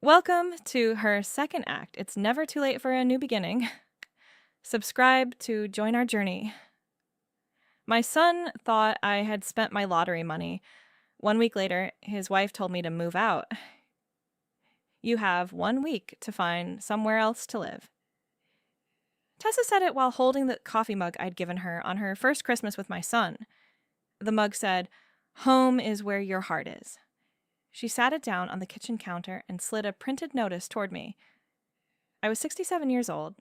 Welcome to her second act. It's never too late for a new beginning. Subscribe to join our journey. My son thought I had spent my lottery money. 1 week later, his wife told me to move out. You have 1 week to find somewhere else to live. Tessa said it while holding the coffee mug I'd given her on her first Christmas with my son. The mug said, "Home is where your heart is." She sat it down on the kitchen counter and slid a printed notice toward me. I was 67 years old.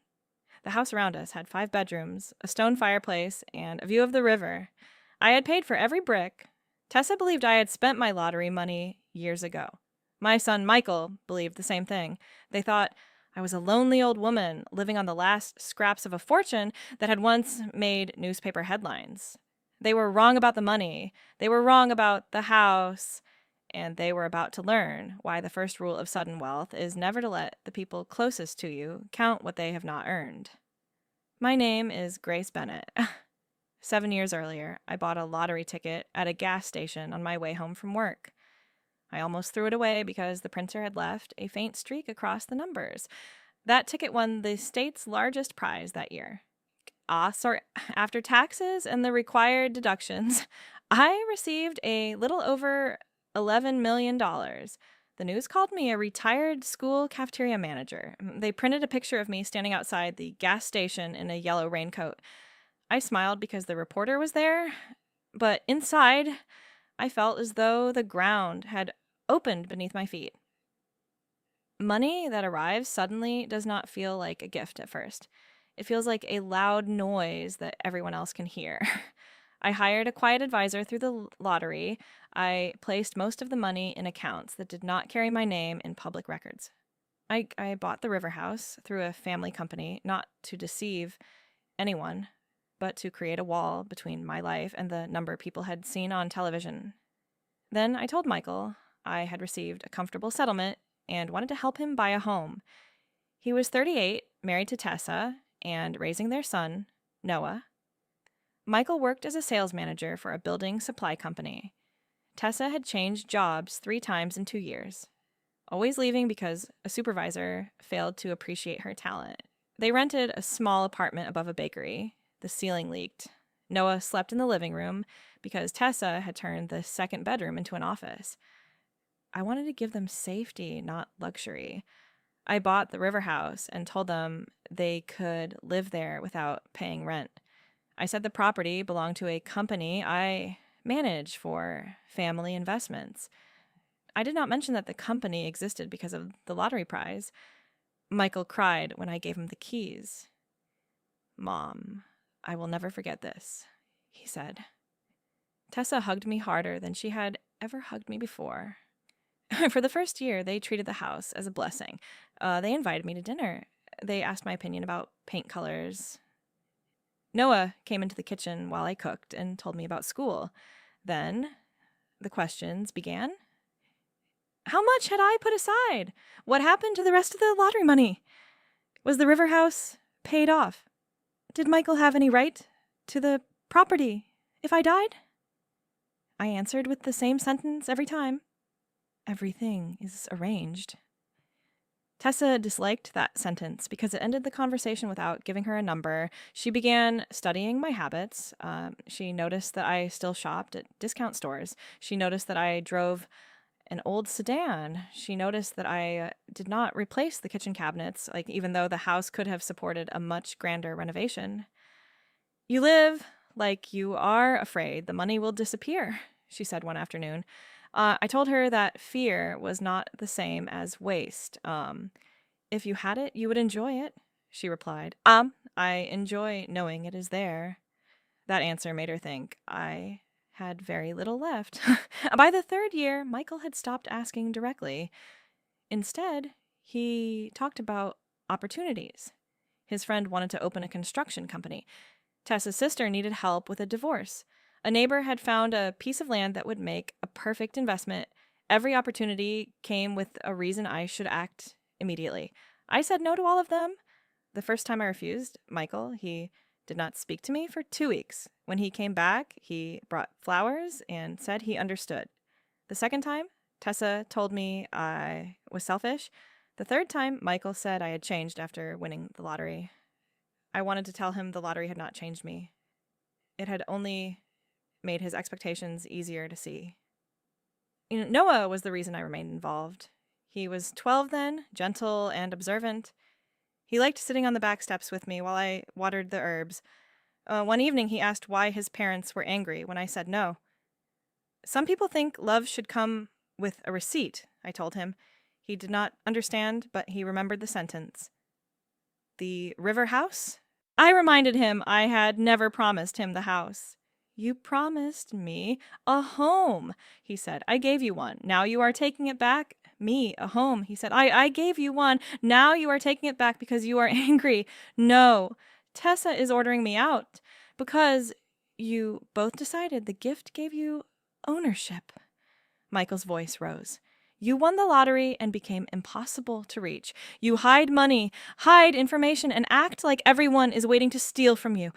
The house around us had 5 bedrooms, a stone fireplace, and a view of the river. I had paid for every brick. Tessa believed I had spent my lottery money years ago. My son Michael believed the same thing. They thought I was a lonely old woman living on the last scraps of a fortune that had once made newspaper headlines. They were wrong about the money. They were wrong about the house. And they were about to learn why the first rule of sudden wealth is never to let the people closest to you count what they have not earned. My name is Grace Bennett. 7 years earlier, I bought a lottery ticket at a gas station on my way home from work. I almost threw it away because the printer had left a faint streak across the numbers. That ticket won the state's largest prize that year. After taxes and the required deductions, I received a little over $11 million. The news called me a retired school cafeteria manager. They printed a picture of me standing outside the gas station in a yellow raincoat. I smiled because the reporter was there, but inside, I felt as though the ground had opened beneath my feet. Money that arrives suddenly does not feel like a gift at first. It feels like a loud noise that everyone else can hear. I hired a quiet advisor through the lottery. I placed most of the money in accounts that did not carry my name in public records. I bought the River House through a family company, not to deceive anyone, but to create a wall between my life and the number people had seen on television. Then I told Michael I had received a comfortable settlement and wanted to help him buy a home. He was 38, married to Tessa, and raising their son, Noah. Michael worked as a sales manager for a building supply company. Tessa had changed jobs 3 times in 2 years, always leaving because a supervisor failed to appreciate her talent. They rented a small apartment above a bakery. The ceiling leaked. Noah slept in the living room because Tessa had turned the second bedroom into an office. I wanted to give them safety, not luxury. I bought the River House and told them they could live there without paying rent. I said the property belonged to a company I manage for family investments. I did not mention that the company existed because of the lottery prize. Michael cried when I gave him the keys. "Mom, I will never forget this," he said. Tessa hugged me harder than she had ever hugged me before. For the first year, they treated the house as a blessing. They invited me to dinner. They asked my opinion about paint colors. Noah came into the kitchen while I cooked and told me about school. Then the questions began. How much had I put aside? What happened to the rest of the lottery money? Was the River House paid off? Did Michael have any right to the property if I died? I answered with the same sentence every time. Everything is arranged. Tessa disliked that sentence because it ended the conversation without giving her a number. She began studying my habits. She noticed that I still shopped at discount stores. She noticed that I drove an old sedan. She noticed that I did not replace the kitchen cabinets, even though the house could have supported a much grander renovation. You live like you are afraid the money will disappear, she said one afternoon. I told her that fear was not the same as waste. If you had it, you would enjoy it, she replied. I enjoy knowing it is there. That answer made her think I had very little left. By the 3rd year, Michael had stopped asking directly. Instead, he talked about opportunities. His friend wanted to open a construction company. Tessa's sister needed help with a divorce. A neighbor had found a piece of land that would make a perfect investment. Every opportunity came with a reason I should act immediately. I said no to all of them. The first time I refused, Michael, he did not speak to me for 2 weeks. When he came back, he brought flowers and said he understood. The second time, Tessa told me I was selfish. The third time, Michael said I had changed after winning the lottery. I wanted to tell him the lottery had not changed me. It had only made his expectations easier to see. Noah was the reason I remained involved. He was 12 then, gentle and observant. He liked sitting on the back steps with me while I watered the herbs. One evening he asked why his parents were angry when I said no. Some people think love should come with a receipt, I told him. He did not understand, but he remembered the sentence. The river house? I reminded him I had never promised him the house. You promised me a home, he said. I gave you one. Now you are taking it back. Me, a home, he said. I gave you one. Now you are taking it back because you are angry. No, Tessa is ordering me out because you both decided the gift gave you ownership. Michael's voice rose. You won the lottery and became impossible to reach. You hide money, hide information, and act like everyone is waiting to steal from you.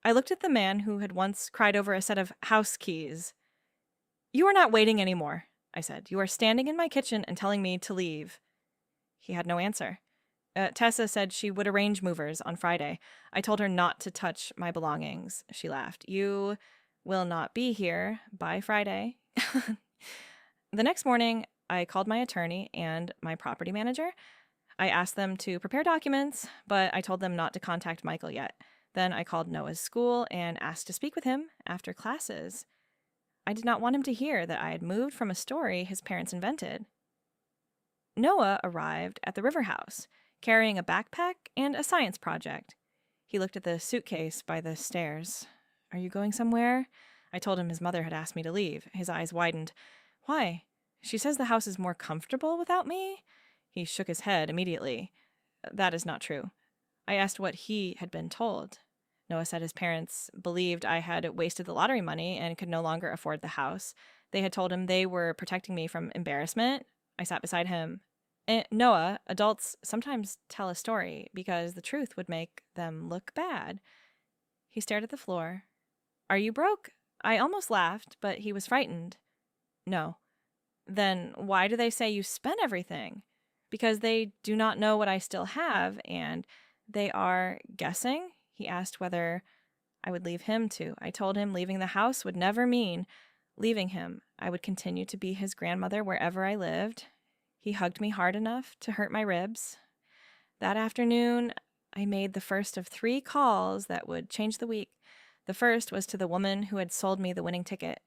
I looked at the man who had once cried over a set of house keys. You are not waiting anymore, I said. You are standing in my kitchen and telling me to leave. He had no answer. Tessa said she would arrange movers on Friday. I told her not to touch my belongings. She laughed. You will not be here by Friday. The next morning, I called my attorney and my property manager. I asked them to prepare documents, but I told them not to contact Michael yet. Then I called Noah's school and asked to speak with him after classes. I did not want him to hear that I had moved from a story his parents invented. Noah arrived at the river house, carrying a backpack and a science project. He looked at the suitcase by the stairs. Are you going somewhere? I told him his mother had asked me to leave. His eyes widened. Why? She says the house is more comfortable without me? He shook his head immediately. That is not true. I asked what he had been told. Noah said his parents believed I had wasted the lottery money and could no longer afford the house. They had told him they were protecting me from embarrassment. I sat beside him. Noah, adults sometimes tell a story because the truth would make them look bad. He stared at the floor. Are you broke? I almost laughed, but he was frightened. No. Then why do they say you spent everything? Because they do not know what I still have, and they are guessing? He asked whether I would leave him too. I told him leaving the house would never mean leaving him. I would continue to be his grandmother wherever I lived. He hugged me hard enough to hurt my ribs. That afternoon, I made the first of 3 calls that would change the week. The first was to the woman who had sold me the winning ticket.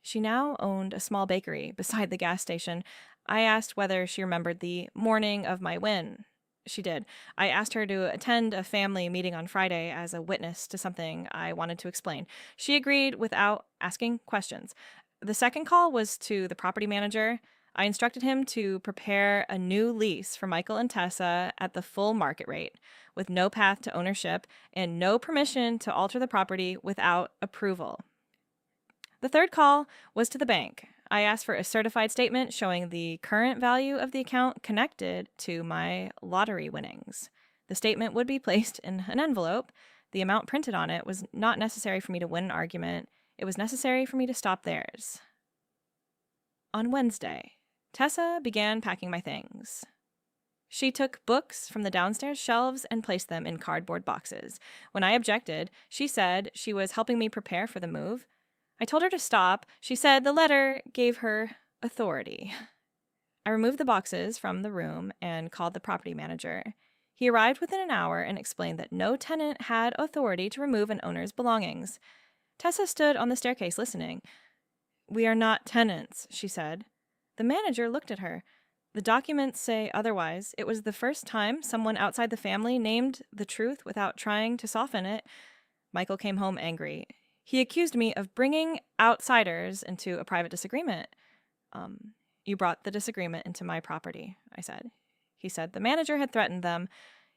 She now owned a small bakery beside the gas station. I asked whether she remembered the morning of my win. She did. I asked her to attend a family meeting on Friday as a witness to something I wanted to explain. She agreed without asking questions. The second call was to the property manager. I instructed him to prepare a new lease for Michael and Tessa at the full market rate, with no path to ownership and no permission to alter the property without approval. The third call was to the bank. I asked for a certified statement showing the current value of the account connected to my lottery winnings. The statement would be placed in an envelope. The amount printed on it was not necessary for me to win an argument. It was necessary for me to stop theirs. On Wednesday, Tessa began packing my things. She took books from the downstairs shelves and placed them in cardboard boxes. When I objected, she said she was helping me prepare for the move. I told her to stop. She said the letter gave her authority. I removed the boxes from the room and called the property manager. He arrived within an hour and explained that no tenant had authority to remove an owner's belongings. Tessa stood on the staircase listening. We are not tenants, she said. The manager looked at her. The documents say otherwise. It was the first time someone outside the family named the truth without trying to soften it. Michael came home angry. He accused me of bringing outsiders into a private disagreement. You brought the disagreement into my property, I said. He said the manager had threatened them.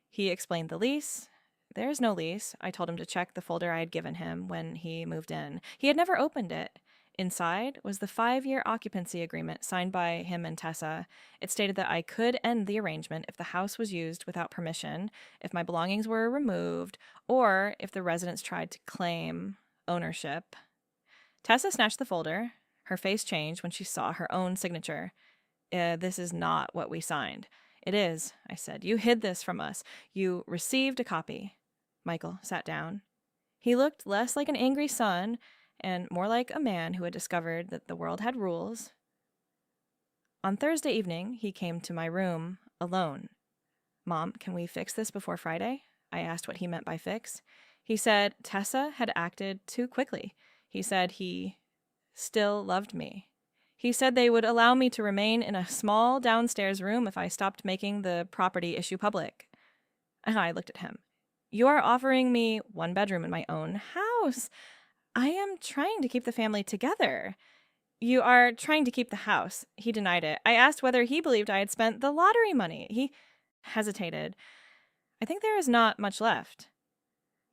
He explained the lease. There's no lease. I told him to check the folder I had given him when he moved in. He had never opened it. Inside was the 5-year occupancy agreement signed by him and Tessa. It stated that I could end the arrangement if the house was used without permission, if my belongings were removed, or if the residents tried to claim ownership. Tessa snatched the folder. Her face changed when she saw her own signature. This is not what we signed. It is, I said. You hid this from us. You received a copy. Michael sat down. He looked less like an angry son and more like a man who had discovered that the world had rules. On Thursday evening, he came to my room alone. Mom, can we fix this before Friday? I asked what he meant by fix. He said Tessa had acted too quickly. He said he still loved me. He said they would allow me to remain in a small downstairs room if I stopped making the property issue public. I looked at him. You are offering me one bedroom in my own house. I am trying to keep the family together. You are trying to keep the house. He denied it. I asked whether he believed I had spent the lottery money. He hesitated. I think there is not much left.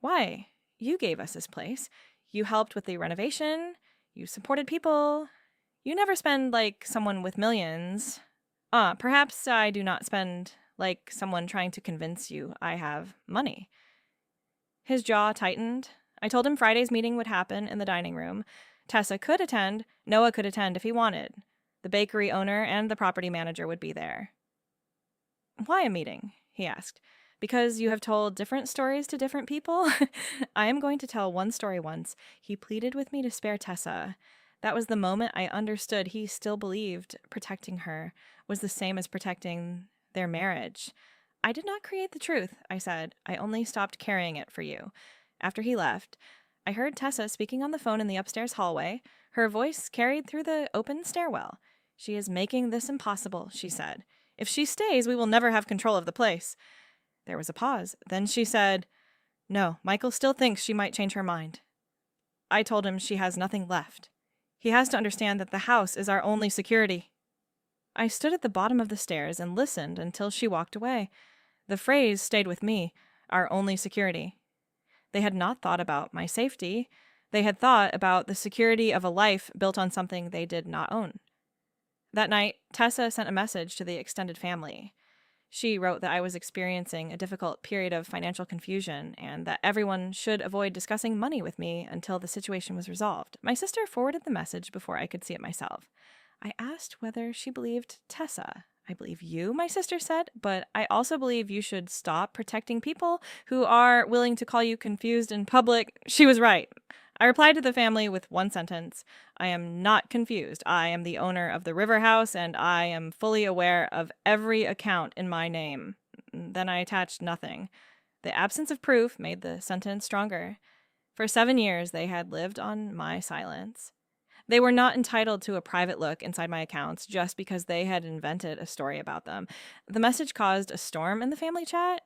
Why? You gave us this place. You helped with the renovation. You supported people. You never spend like someone with millions. Perhaps I do not spend like someone trying to convince you I have money. His jaw tightened. I told him Friday's meeting would happen in the dining room. Tessa could attend. Noah could attend if he wanted. The bakery owner and the property manager would be there. Why a meeting? He asked. Because you have told different stories to different people? I am going to tell one story once. He pleaded with me to spare Tessa. That was the moment I understood he still believed protecting her was the same as protecting their marriage. I did not create the truth, I said. I only stopped carrying it for you. After he left, I heard Tessa speaking on the phone in the upstairs hallway. Her voice carried through the open stairwell. She is making this impossible, she said. If she stays, we will never have control of the place. There was a pause. Then she said, No, Michael still thinks she might change her mind. I told him she has nothing left. He has to understand that the house is our only security. I stood at the bottom of the stairs and listened until she walked away. The phrase stayed with me, our only security. They had not thought about my safety. They had thought about the security of a life built on something they did not own. That night, Tessa sent a message to the extended family. She wrote that I was experiencing a difficult period of financial confusion and that everyone should avoid discussing money with me until the situation was resolved. My sister forwarded the message before I could see it myself. I asked whether she believed Tessa. I believe you, my sister said, but I also believe you should stop protecting people who are willing to call you confused in public. She was right. I replied to the family with one sentence. I am not confused. I am the owner of the River House, and I am fully aware of every account in my name. Then I attached nothing. The absence of proof made the sentence stronger. For 7 years, they had lived on my silence. They were not entitled to a private look inside my accounts just because they had invented a story about them. The message caused a storm in the family chat.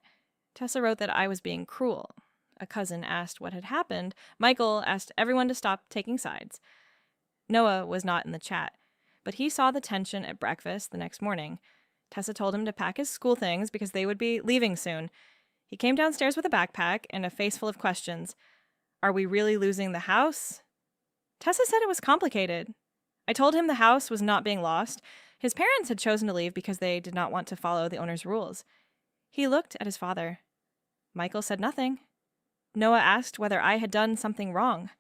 Tessa wrote that I was being cruel. A cousin asked what had happened. Michael asked everyone to stop taking sides. Noah was not in the chat, but he saw the tension at breakfast the next morning. Tessa told him to pack his school things because they would be leaving soon. He came downstairs with a backpack and a face full of questions. Are we really losing the house? Tessa said it was complicated. I told him the house was not being lost. His parents had chosen to leave because they did not want to follow the owner's rules. He looked at his father. Michael said nothing. Noah asked whether I had done something wrong.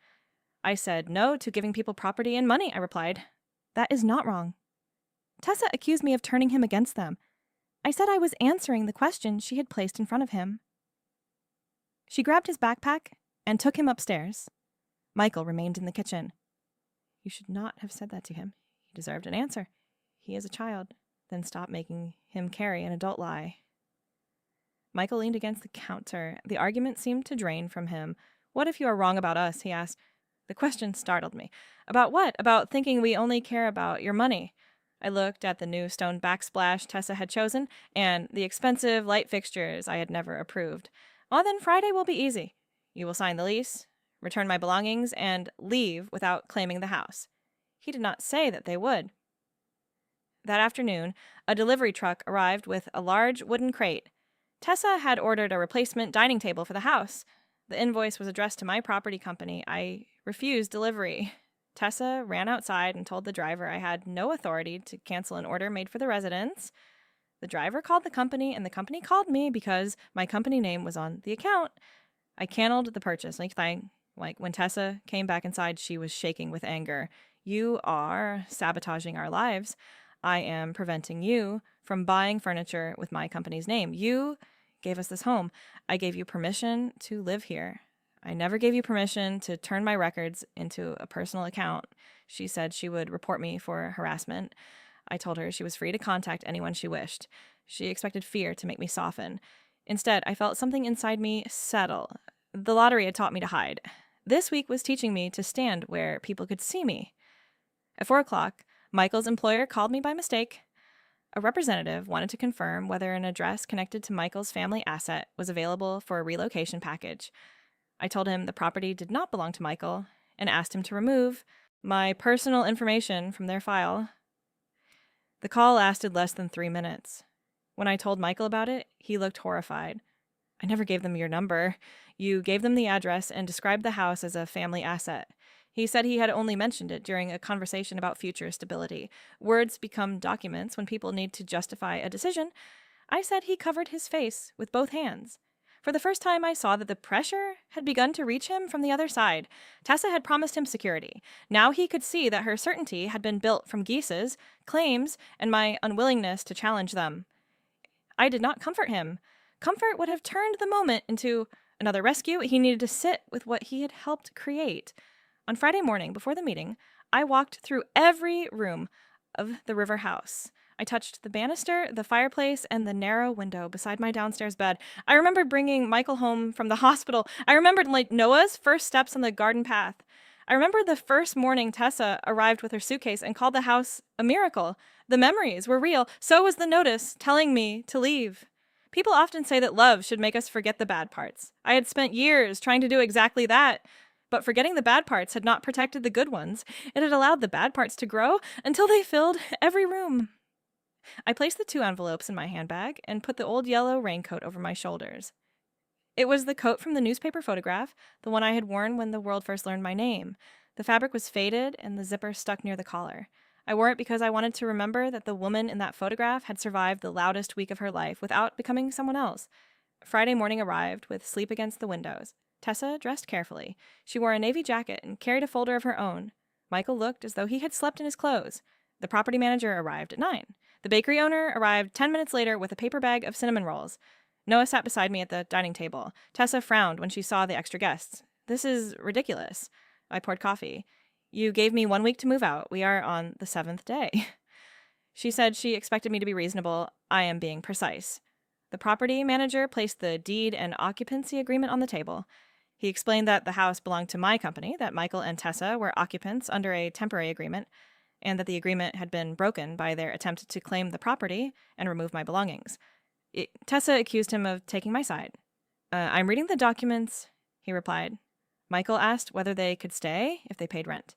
I said no to giving people property and money, I replied. That is not wrong. Tessa accused me of turning him against them. I said I was answering the question she had placed in front of him. She grabbed his backpack and took him upstairs. Michael remained in the kitchen. You should not have said that to him. He deserved an answer. He is a child. Then stop making him carry an adult lie. Michael leaned against the counter. The argument seemed to drain from him. What if you are wrong about us? He asked. The question startled me. About what? About thinking we only care about your money. I looked at the new stone backsplash Tessa had chosen and the expensive light fixtures I had never approved. Oh, then Friday will be easy. You will sign the lease, return my belongings, and leave without claiming the house. He did not say that they would. That afternoon, a delivery truck arrived with a large wooden crate. Tessa had ordered a replacement dining table for the house. The invoice was addressed to my property company. I refused delivery. Tessa ran outside and told the driver I had no authority to cancel an order made for the residents. The driver called the company, and the company called me because my company name was on the account. I canceled the purchase. Like when Tessa came back inside, she was shaking with anger. You are sabotaging our lives. I am preventing you from buying furniture with my company's name. You gave us this home. I gave you permission to live here. I never gave you permission to turn my records into a personal account. She said she would report me for harassment. I told her she was free to contact anyone she wished. She expected fear to make me soften. Instead, I felt something inside me settle. The lottery had taught me to hide. This week was teaching me to stand where people could see me. At 4 o'clock, Michael's employer called me by mistake. A representative wanted to confirm whether an address connected to Michael's family asset was available for a relocation package. I told him the property did not belong to Michael and asked him to remove my personal information from their file. The call lasted less than 3 minutes. When I told Michael about it, he looked horrified. I never gave them your number. You gave them the address and described the house as a family asset. He said he had only mentioned it during a conversation about future stability. Words become documents when people need to justify a decision. I said he covered his face with both hands. For the first time, I saw that the pressure had begun to reach him from the other side. Tessa had promised him security. Now he could see that her certainty had been built from Geese's claims and my unwillingness to challenge them. I did not comfort him. Comfort would have turned the moment into another rescue. He needed to sit with what he had helped create. On Friday morning, before the meeting, I walked through every room of the River House. I touched the banister, the fireplace, and the narrow window beside my downstairs bed. I remembered bringing Michael home from the hospital. I remembered Noah's first steps on the garden path. I remembered the first morning Tessa arrived with her suitcase and called the house a miracle. The memories were real. So was the notice telling me to leave. People often say that love should make us forget the bad parts. I had spent years trying to do exactly that. But forgetting the bad parts had not protected the good ones. It had allowed the bad parts to grow until they filled every room. I placed the 2 envelopes in my handbag and put the old yellow raincoat over my shoulders. It was the coat from the newspaper photograph, the one I had worn when the world first learned my name. The fabric was faded and the zipper stuck near the collar. I wore it because I wanted to remember that the woman in that photograph had survived the loudest week of her life without becoming someone else. Friday morning arrived with sleep against the windows. Tessa dressed carefully. She wore a navy jacket and carried a folder of her own. Michael looked as though he had slept in his clothes. The property manager arrived at 9. The bakery owner arrived 10 minutes later with a paper bag of cinnamon rolls. Noah sat beside me at the dining table. Tessa frowned when she saw the extra guests. This is ridiculous. I poured coffee. You gave me 1 week to move out. We are on the 7th day. She said she expected me to be reasonable. I am being precise. The property manager placed the deed and occupancy agreement on the table. He explained that the house belonged to my company, that Michael and Tessa were occupants under a temporary agreement, and that the agreement had been broken by their attempt to claim the property and remove my belongings. Tessa accused him of taking my side. I'm reading the documents, he replied. Michael asked whether they could stay if they paid rent.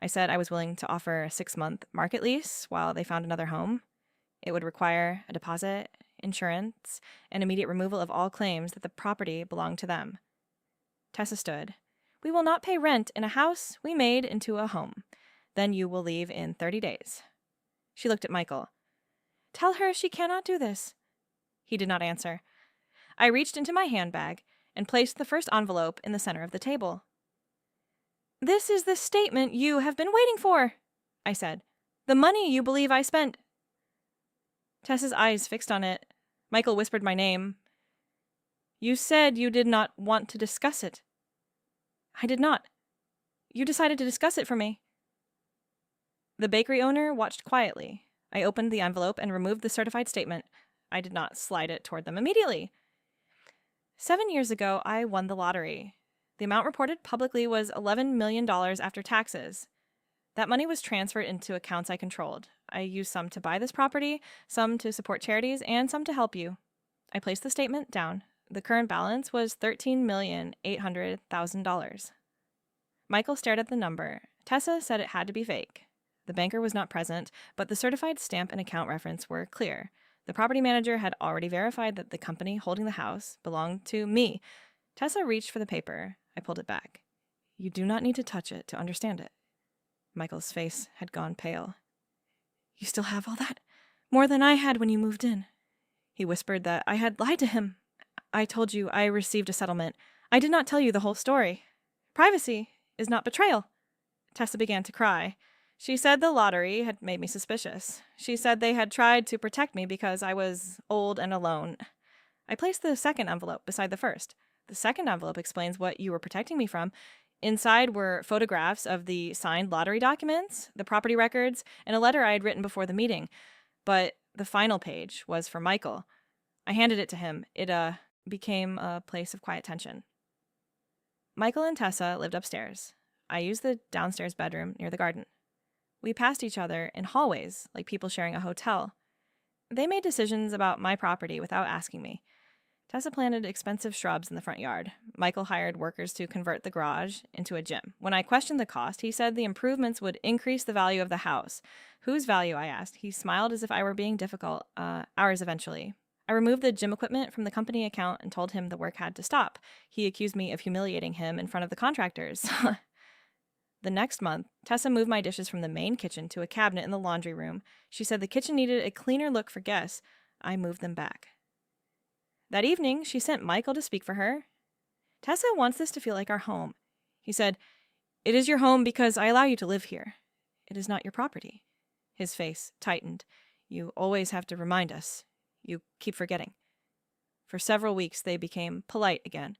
I said I was willing to offer a 6-month market lease while they found another home. It would require a deposit, insurance, and immediate removal of all claims that the property belonged to them. Tessa stood. We will not pay rent in a house we made into a home. Then you will leave in 30 days. She looked at Michael. Tell her she cannot do this. He did not answer. I reached into my handbag and placed the first envelope in the center of the table. This is the statement you have been waiting for, I said. The money you believe I spent. Tessa's eyes fixed on it. Michael whispered my name. You said you did not want to discuss it. I did not. You decided to discuss it for me. The bakery owner watched quietly. I opened the envelope and removed the certified statement. I did not slide it toward them immediately. 7 years ago, I won the lottery. The amount reported publicly was $11 million after taxes. That money was transferred into accounts I controlled. I used some to buy this property, some to support charities, and some to help you. I placed the statement down. The current balance was $13,800,000. Michael stared at the number. Tessa said it had to be fake. The banker was not present, but the certified stamp and account reference were clear. The property manager had already verified that the company holding the house belonged to me. Tessa reached for the paper. I pulled it back. You do not need to touch it to understand it. Michael's face had gone pale. You still have all that? More than I had when you moved in. He whispered that I had lied to him. I told you I received a settlement. I did not tell you the whole story. Privacy is not betrayal. Tessa began to cry. She said the lottery had made me suspicious. She said they had tried to protect me because I was old and alone. I placed the second envelope beside the first. The second envelope explains what you were protecting me from. Inside were photographs of the signed lottery documents, the property records, and a letter I had written before the meeting. But the final page was for Michael. I handed it to him. It became a place of quiet tension. Michael and Tessa lived upstairs. I used the downstairs bedroom near the garden. We passed each other in hallways like people sharing a hotel. They made decisions about my property without asking me. Tessa planted expensive shrubs in the front yard. Michael hired workers to convert the garage into a gym. When I questioned the cost, he said the improvements would increase the value of the house. Whose value, I asked. He smiled as if I were being difficult. Ours eventually. I removed the gym equipment from the company account and told him the work had to stop. He accused me of humiliating him in front of the contractors. The next month, Tessa moved my dishes from the main kitchen to a cabinet in the laundry room. She said the kitchen needed a cleaner look for guests. I moved them back. That evening, she sent Michael to speak for her. Tessa wants this to feel like our home. He said, "It is your home because I allow you to live here. It is not your property." His face tightened. "You always have to remind us. You keep forgetting." For several weeks, they became polite again.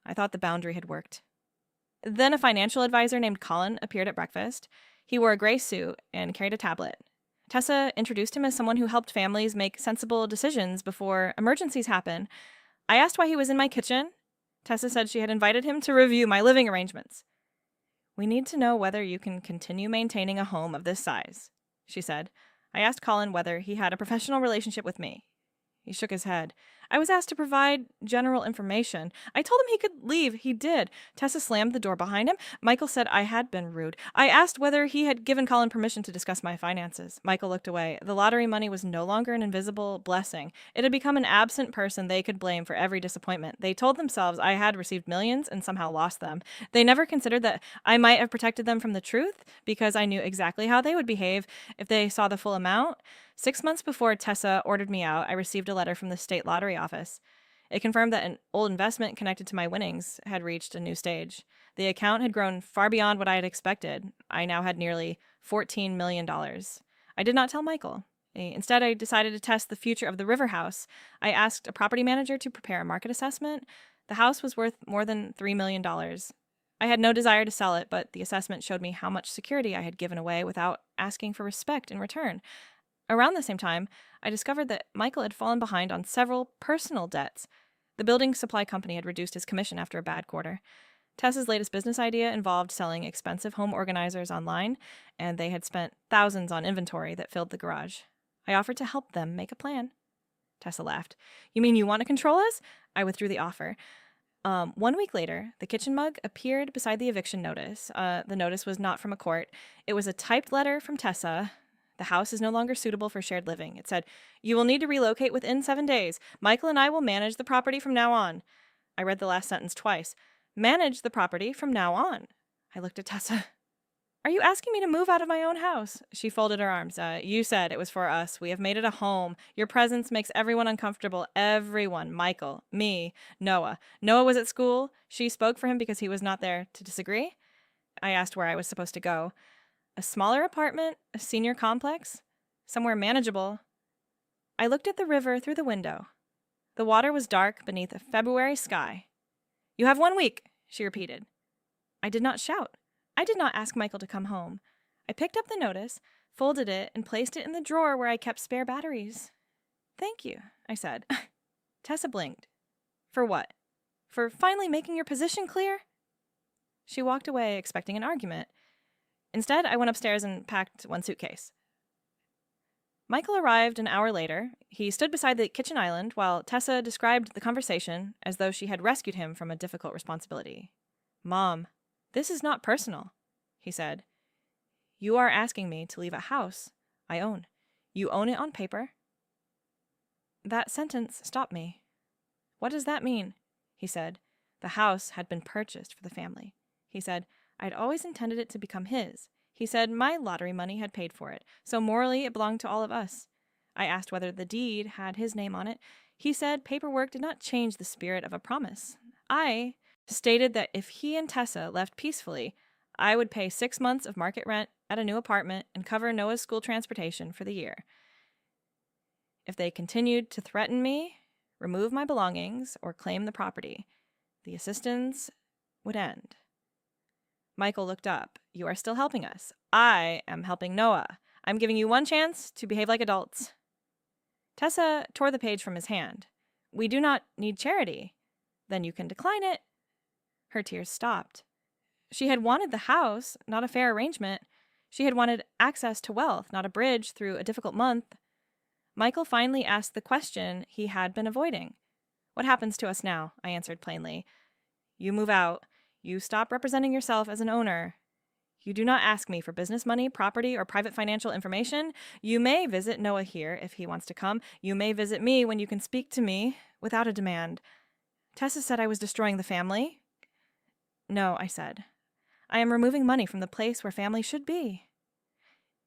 I thought the boundary had worked. Then a financial advisor named Colin appeared at breakfast. He wore a gray suit and carried a tablet. Tessa introduced him as someone who helped families make sensible decisions before emergencies happen. I asked why he was in my kitchen. Tessa said she had invited him to review my living arrangements. "We need to know whether you can continue maintaining a home of this size," she said. I asked Colin whether he had a professional relationship with me. He shook his head. I was asked to provide general information. I told him he could leave. He did. Tessa slammed the door behind him. Michael said I had been rude. I asked whether he had given Colin permission to discuss my finances. Michael looked away. The lottery money was no longer an invisible blessing. It had become an absent person they could blame for every disappointment. They told themselves I had received millions and somehow lost them. They never considered that I might have protected them from the truth because I knew exactly how they would behave if they saw the full amount. 6 months before Tessa ordered me out, I received a letter from the state lottery office. It confirmed that an old investment connected to my winnings had reached a new stage. The account had grown far beyond what I had expected. I now had nearly $14 million. I did not tell Michael. Instead, I decided to test the future of the River House. I asked a property manager to prepare a market assessment. The house was worth more than $3 million. I had no desire to sell it, but the assessment showed me how much security I had given away without asking for respect in return. Around the same time, I discovered that Michael had fallen behind on several personal debts. The building supply company had reduced his commission after a bad quarter. Tessa's latest business idea involved selling expensive home organizers online, and they had spent thousands on inventory that filled the garage. I offered to help them make a plan. Tessa laughed. "You mean you want to control us?" I withdrew the offer. 1 week later, the kitchen mug appeared beside the eviction notice. The notice was not from a court. It was a typed letter from Tessa. "The house is no longer suitable for shared living." It said, "You will need to relocate within 7 days. Michael and I will manage the property from now on." I read the last sentence twice. Manage the property from now on. I looked at Tessa. "Are you asking me to move out of my own house?" She folded her arms. You said it was for us. We have made it a home. Your presence makes everyone uncomfortable. Everyone. Michael. Me. Noah. Noah was at school. She spoke for him because he was not there to disagree. I asked where I was supposed to go. A smaller apartment, a senior complex, somewhere manageable. I looked at the river through the window. The water was dark beneath a February sky. "You have 1 week," she repeated. I did not shout. I did not ask Michael to come home. I picked up the notice, folded it, and placed it in the drawer where I kept spare batteries. "Thank you," I said. Tessa blinked. "For what? For finally making your position clear?" She walked away expecting an argument. Instead, I went upstairs and packed 1 suitcase. Michael arrived an hour later. He stood beside the kitchen island while Tessa described the conversation as though she had rescued him from a difficult responsibility. "Mom, this is not personal," he said. "You are asking me to leave a house I own. You own it on paper." That sentence stopped me. "What does that mean?" he said. The house had been purchased for the family. He said, "I'd always intended it to become his." He said my lottery money had paid for it, so morally it belonged to all of us. I asked whether the deed had his name on it. He said paperwork did not change the spirit of a promise. I stated that if he and Tessa left peacefully, I would pay 6 months of market rent at a new apartment and cover Noah's school transportation for the year. If they continued to threaten me, remove my belongings, or claim the property, the assistance would end. Michael looked up. You are still helping us. I am helping Noah. I'm giving you one chance to behave like adults. Tessa tore the page from his hand. We do not need charity. Then you can decline it. Her tears stopped. She had wanted the house, not a fair arrangement. She had wanted access to wealth, not a bridge through a difficult month. Michael finally asked the question he had been avoiding. What happens to us now? I answered plainly. You move out. You stop representing yourself as an owner. You do not ask me for business money, property, or private financial information. You may visit Noah here if he wants to come. You may visit me when you can speak to me without a demand. Tessa said I was destroying the family. No, I said. I am removing money from the place where family should be.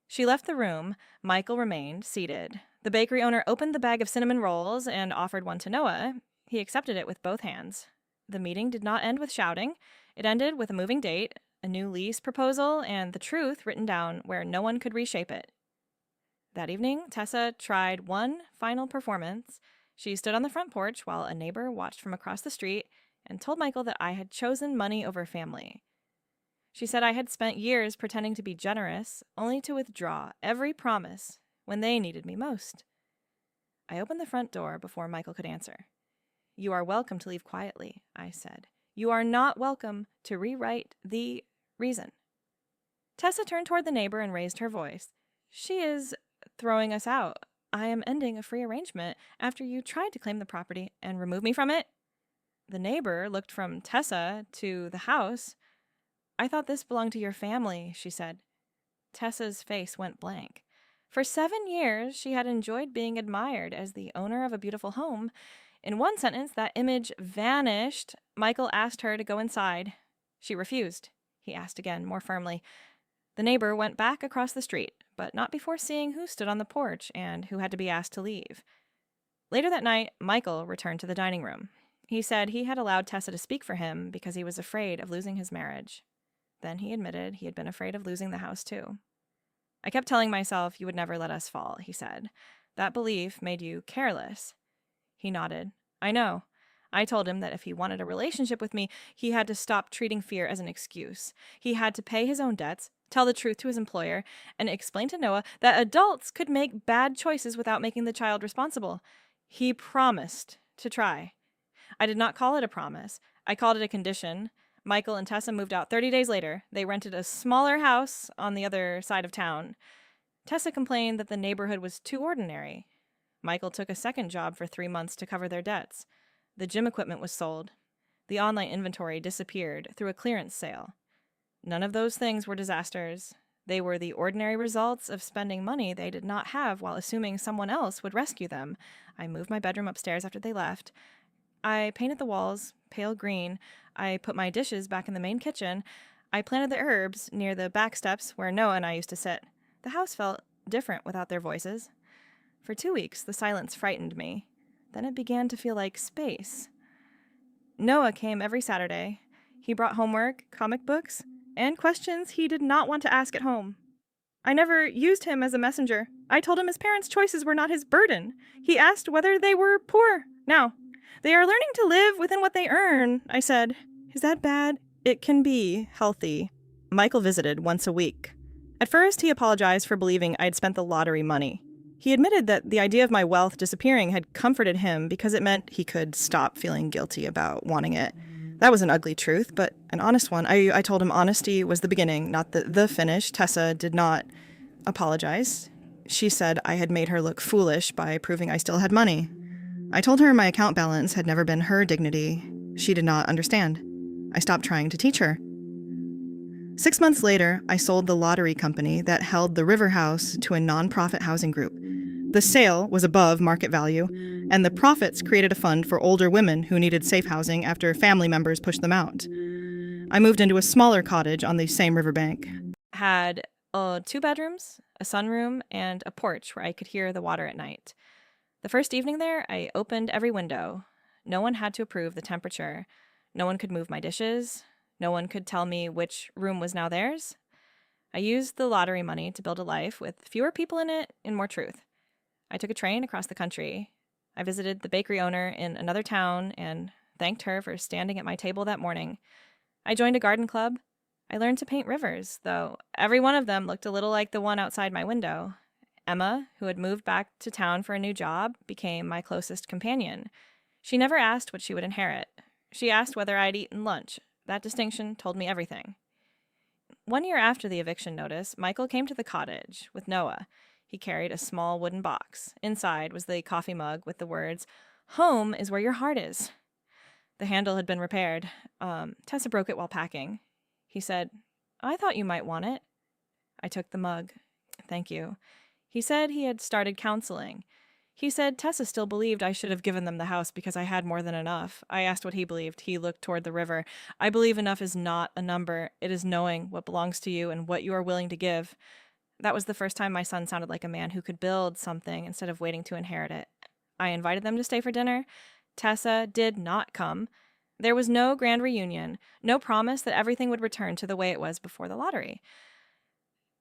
She left the room. Michael remained seated. The bakery owner opened the bag of cinnamon rolls and offered one to Noah. He accepted it with both hands. The meeting did not end with shouting. It ended with a moving date, a new lease proposal, and the truth written down where no one could reshape it. That evening, Tessa tried one final performance. She stood on the front porch while a neighbor watched from across the street and told Michael that I had chosen money over family. She said I had spent years pretending to be generous, only to withdraw every promise when they needed me most. I opened the front door before Michael could answer. You are welcome to leave quietly, I said. You are not welcome to rewrite the reason. Tessa turned toward the neighbor and raised her voice. She is throwing us out. I am ending a free arrangement after you tried to claim the property and remove me from it. The neighbor looked from Tessa to the house. I thought this belonged to your family, she said. Tessa's face went blank. For 7 years, she had enjoyed being admired as the owner of a beautiful home. In one sentence, that image vanished. Michael asked her to go inside. She refused. He asked again, more firmly. The neighbor went back across the street, but not before seeing who stood on the porch and who had to be asked to leave. Later that night, Michael returned to the dining room. He said he had allowed Tessa to speak for him because he was afraid of losing his marriage. Then he admitted he had been afraid of losing the house, too. I kept telling myself you would never let us fall, he said. That belief made you careless. He nodded. I know. I told him that if he wanted a relationship with me, he had to stop treating fear as an excuse. He had to pay his own debts, tell the truth to his employer, and explain to Noah that adults could make bad choices without making the child responsible. He promised to try. I did not call it a promise. I called it a condition. Michael and Tessa moved out 30 days later. They rented a smaller house on the other side of town. Tessa complained that the neighborhood was too ordinary. Michael took a second job for 3 months to cover their debts. The gym equipment was sold. The online inventory disappeared through a clearance sale. None of those things were disasters. They were the ordinary results of spending money they did not have while assuming someone else would rescue them. I moved my bedroom upstairs after they left. I painted the walls pale green. I put my dishes back in the main kitchen. I planted the herbs near the back steps where Noah and I used to sit. The house felt different without their voices. For 2 weeks, the silence frightened me. Then it began to feel like space. Noah came every Saturday. He brought homework, comic books, and questions he did not want to ask at home. I never used him as a messenger. I told him his parents' choices were not his burden. He asked whether they were poor. Now, they are learning to live within what they earn, I said. Is that bad? It can be healthy. Michael visited once a week. At first, he apologized for believing I'd spent the lottery money. He admitted that the idea of my wealth disappearing had comforted him because it meant he could stop feeling guilty about wanting it. That was an ugly truth, but an honest one. I told him honesty was the beginning, not the finish. Tessa did not apologize. She said I had made her look foolish by proving I still had money. I told her my account balance had never been her dignity. She did not understand. I stopped trying to teach her. 6 months later, I sold the lottery company that held the River House to a nonprofit housing group. The sale was above market value, and the profits created a fund for older women who needed safe housing after family members pushed them out. I moved into a smaller cottage on the same riverbank. Had 2 bedrooms, a sunroom, and a porch where I could hear the water at night. The first evening there, I opened every window. No one had to approve the temperature. No one could move my dishes. No one could tell me which room was now theirs. I used the lottery money to build a life with fewer people in it and more truth. I took a train across the country. I visited the bakery owner in another town and thanked her for standing at my table that morning. I joined a garden club. I learned to paint rivers, though every one of them looked a little like the one outside my window. Emma, who had moved back to town for a new job, became my closest companion. She never asked what she would inherit. She asked whether I'd eaten lunch. That distinction told me everything. 1 year after the eviction notice, Michael came to the cottage with Noah. He carried a small wooden box. Inside was the coffee mug with the words, "Home is where your heart is." The handle had been repaired. Tessa broke it while packing. He said, "I thought you might want it." I took the mug. "Thank you." He said he had started counseling. He said Tessa still believed I should have given them the house because I had more than enough. I asked what he believed. He looked toward the river. "I believe enough is not a number. It is knowing what belongs to you and what you are willing to give." That was the first time my son sounded like a man who could build something instead of waiting to inherit it. I invited them to stay for dinner. Tessa did not come. There was no grand reunion, no promise that everything would return to the way it was before the lottery.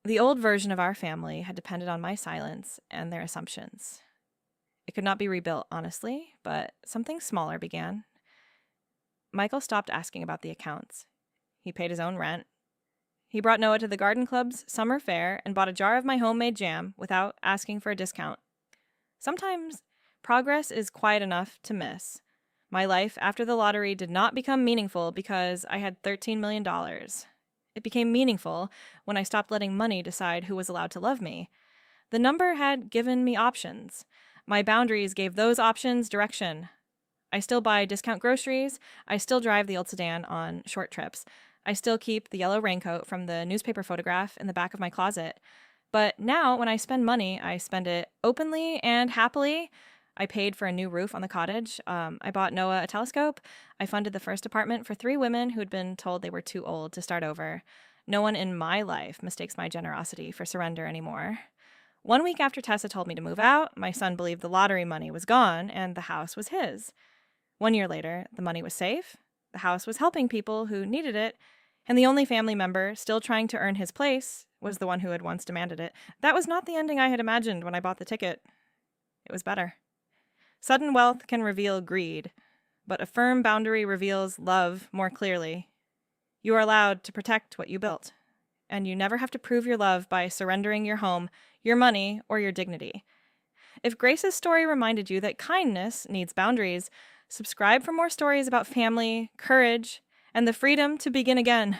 The old version of our family had depended on my silence and their assumptions. It could not be rebuilt, honestly, but something smaller began. Michael stopped asking about the accounts. He paid his own rent. He brought Noah to the garden club's summer fair and bought a jar of my homemade jam without asking for a discount. Sometimes progress is quiet enough to miss. My life after the lottery did not become meaningful because I had $13 million. It became meaningful when I stopped letting money decide who was allowed to love me. The number had given me options. My boundaries gave those options direction. I still buy discount groceries. I still drive the old sedan on short trips. I still keep the yellow raincoat from the newspaper photograph in the back of my closet. But now, when I spend money, I spend it openly and happily. I paid for a new roof on the cottage. I bought Noah a telescope. I funded the first apartment for 3 women who had been told they were too old to start over. No one in my life mistakes my generosity for surrender anymore. 1 week after Tessa told me to move out, my son believed the lottery money was gone and the house was his. 1 year later, the money was safe, the house was helping people who needed it, and the only family member still trying to earn his place was the one who had once demanded it. That was not the ending I had imagined when I bought the ticket. It was better. Sudden wealth can reveal greed, but a firm boundary reveals love more clearly. You are allowed to protect what you built, and you never have to prove your love by surrendering your home, your money, or your dignity. If Grace's story reminded you that kindness needs boundaries, subscribe for more stories about family, courage, and the freedom to begin again.